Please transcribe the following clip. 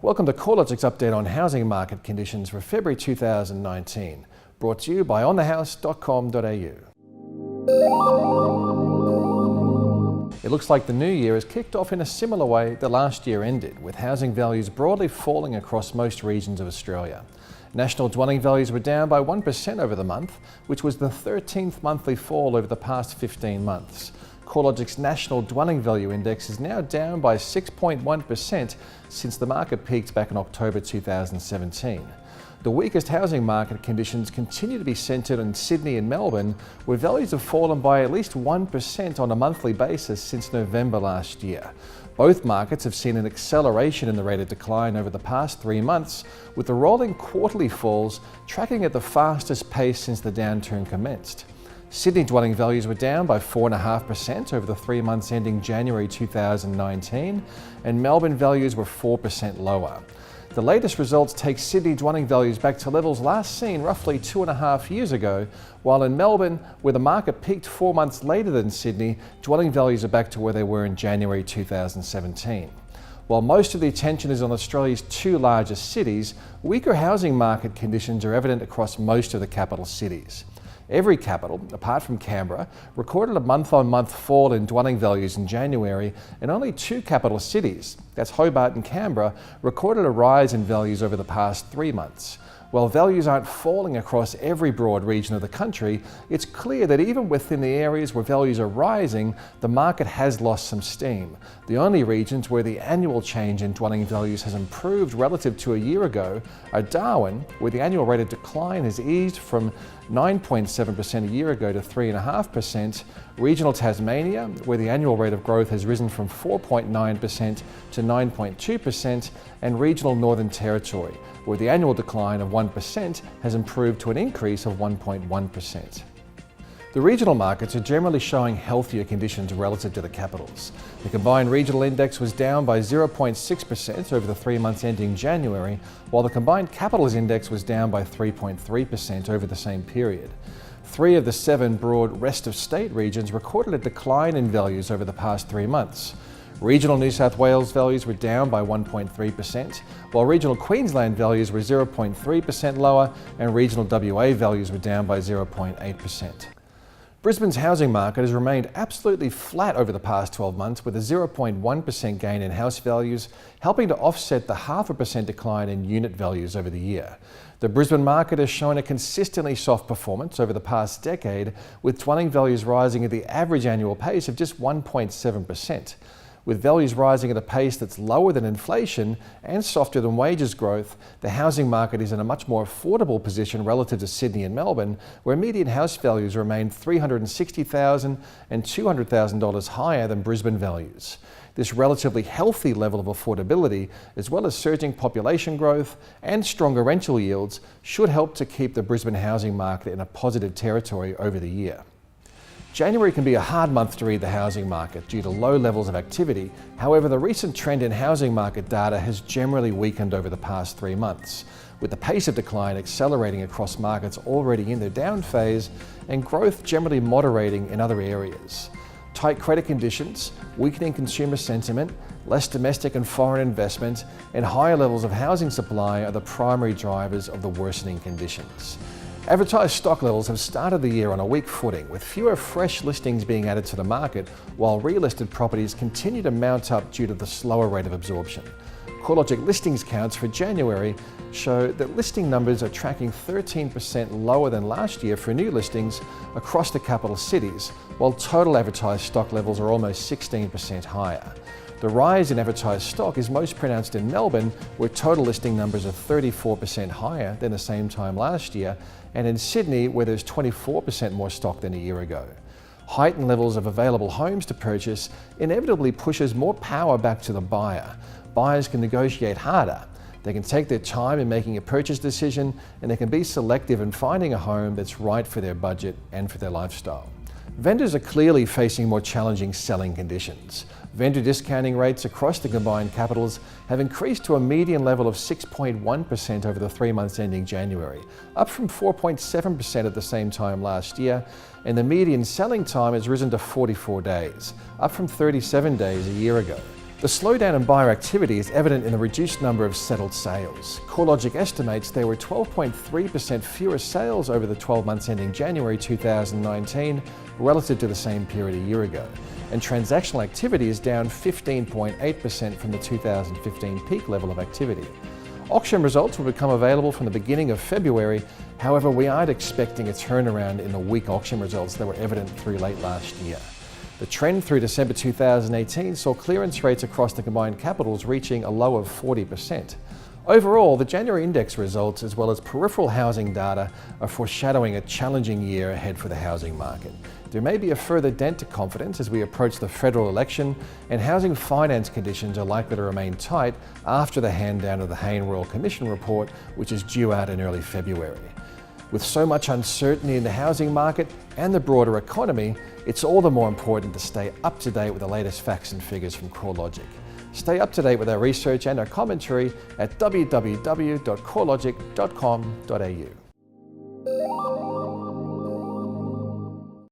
Welcome to CoreLogic's update on housing market conditions for February 2019, brought to you by onthehouse.com.au. It looks like the new year has kicked off in a similar way that last year ended, with housing values broadly falling across most regions of Australia. National dwelling values were down by 1% over the month, which was the 13th monthly fall over the past 15 months. CoreLogic's National Dwelling Value Index is now down by 6.1% since the market peaked back in October 2017. The weakest housing market conditions continue to be centred in Sydney and Melbourne, where values have fallen by at least 1% on a monthly basis since November last year. Both markets have seen an acceleration in the rate of decline over the past 3 months, with the rolling quarterly falls tracking at the fastest pace since the downturn commenced. Sydney dwelling values were down by 4.5% over the 3 months ending January 2019, and Melbourne values were 4% lower. The latest results take Sydney dwelling values back to levels last seen roughly 2.5 years ago, while in Melbourne, where the market peaked 4 months later than Sydney, dwelling values are back to where they were in January 2017. While most of the attention is on Australia's two largest cities, weaker housing market conditions are evident across most of the capital cities. Every capital, apart from Canberra, recorded a month-on-month fall in dwelling values in January, and only two capital cities, that's Hobart and Canberra, recorded a rise in values over the past 3 months. While values aren't falling across every broad region of the country, it's clear that even within the areas where values are rising, the market has lost some steam. The only regions where the annual change in dwelling values has improved relative to a year ago are Darwin, where the annual rate of decline has eased from 9.7% a year ago to 3.5%, regional Tasmania, where the annual rate of growth has risen from 4.9% to 9.2%, and regional Northern Territory, where the annual decline of 1% has improved to an increase of 1.1%. The regional markets are generally showing healthier conditions relative to the capitals. The combined regional index was down by 0.6% over the 3 months ending January, while the combined capitals index was down by 3.3% over the same period. 3 of the 7 broad rest of state regions recorded a decline in values over the past 3 months. Regional New South Wales values were down by 1.3%, while regional Queensland values were 0.3% lower, and regional WA values were down by 0.8%. Brisbane's housing market has remained absolutely flat over the past 12 months, with a 0.1% gain in house values, helping to offset the 0.5% decline in unit values over the year. The Brisbane market has shown a consistently soft performance over the past decade, with dwelling values rising at the average annual pace of just 1.7%. With values rising at a pace that's lower than inflation and softer than wages growth, the housing market is in a much more affordable position relative to Sydney and Melbourne, where median house values remain $360,000 and $200,000 higher than Brisbane values. This relatively healthy level of affordability, as well as surging population growth and stronger rental yields, should help to keep the Brisbane housing market in a positive territory over the year. January can be a hard month to read the housing market due to low levels of activity. However, the recent trend in housing market data has generally weakened over the past 3 months, with the pace of decline accelerating across markets already in their down phase and growth generally moderating in other areas. Tight credit conditions, weakening consumer sentiment, less domestic and foreign investment, and higher levels of housing supply are the primary drivers of the worsening conditions. Advertised stock levels have started the year on a weak footing, with fewer fresh listings being added to the market, while relisted properties continue to mount up due to the slower rate of absorption. CoreLogic listings counts for January show that listing numbers are tracking 13% lower than last year for new listings across the capital cities, while total advertised stock levels are almost 16% higher. The rise in advertised stock is most pronounced in Melbourne, where total listing numbers are 34% higher than the same time last year, and in Sydney, where there's 24% more stock than a year ago. Heightened levels of available homes to purchase inevitably pushes more power back to the buyer. Buyers can negotiate harder. They can take their time in making a purchase decision, and they can be selective in finding a home that's right for their budget and for their lifestyle. Vendors are clearly facing more challenging selling conditions. Vendor discounting rates across the combined capitals have increased to a median level of 6.1% over the 3 months ending January, up from 4.7% at the same time last year, and the median selling time has risen to 44 days, up from 37 days a year ago. The slowdown in buyer activity is evident in the reduced number of settled sales. CoreLogic estimates there were 12.3% fewer sales over the 12 months ending January 2019 relative to the same period a year ago, and transactional activity is down 15.8% from the 2015 peak level of activity. Auction results will become available from the beginning of February. However, we aren't expecting a turnaround in the weak auction results that were evident through late last year. The trend through December 2018 saw clearance rates across the combined capitals reaching a low of 40%. Overall, the January index results as well as peripheral housing data are foreshadowing a challenging year ahead for the housing market. There may be a further dent to confidence as we approach the federal election, and housing finance conditions are likely to remain tight after the hand down of the Hayne Royal Commission report, which is due out in early February. With so much uncertainty in the housing market and the broader economy, it's all the more important to stay up to date with the latest facts and figures from CoreLogic. Stay up to date with our research and our commentary at www.corelogic.com.au.